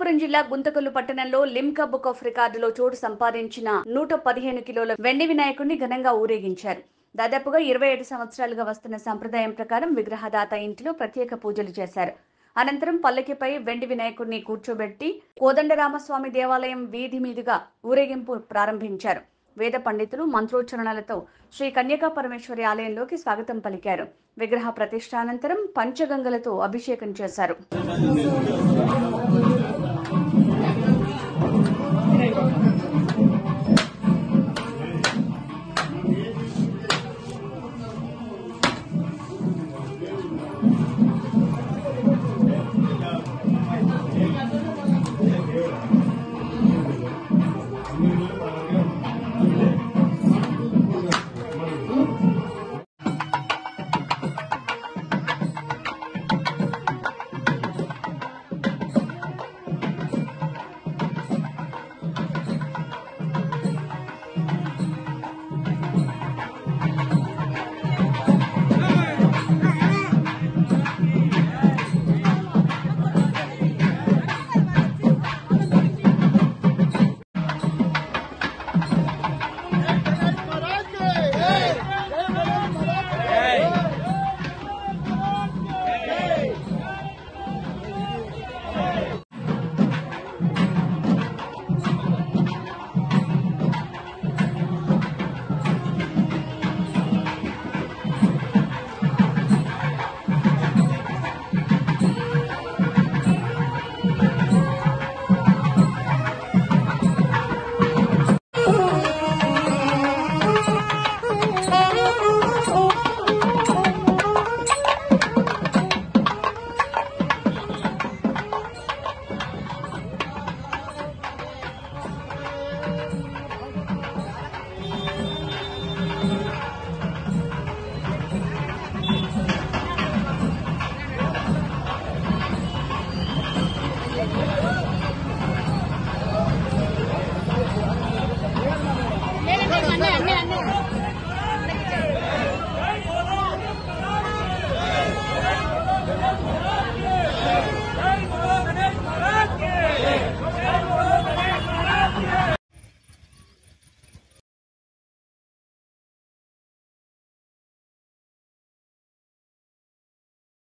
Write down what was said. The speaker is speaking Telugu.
అనంతపురం జిల్లా గుంతకల్లు పట్టణంలో లిమ్కా బుక్ ఆఫ్ రికార్డులో చోటు సంపాదించిన 115 కిలోల వెండి వినాయకుడిని ఘనంగా ఊరేగించారు. దాదాపుగా 27 సంవత్సరాలుగా వస్తున్న సంప్రదాయం ప్రకారం విగ్రహదాత ఇంటిలో ప్రత్యేక పూజలు చేశారు. అనంతరం పల్లకిపై వెండి వినాయకుడిని కూర్చోబెట్టి కోదండరామస్వామి దేవాలయం వీధి మీదుగా ఊరేగింపు ప్రారంభించారు. వేద పండితులు మంత్రోచ్చరణలతో శ్రీ కన్యకా పరమేశ్వరి ఆలయంలోకి స్వాగతం పలికారు. విగ్రహ ప్రతిష్టానంతరం పంచగంగలతో అభిషేకం చేశారు.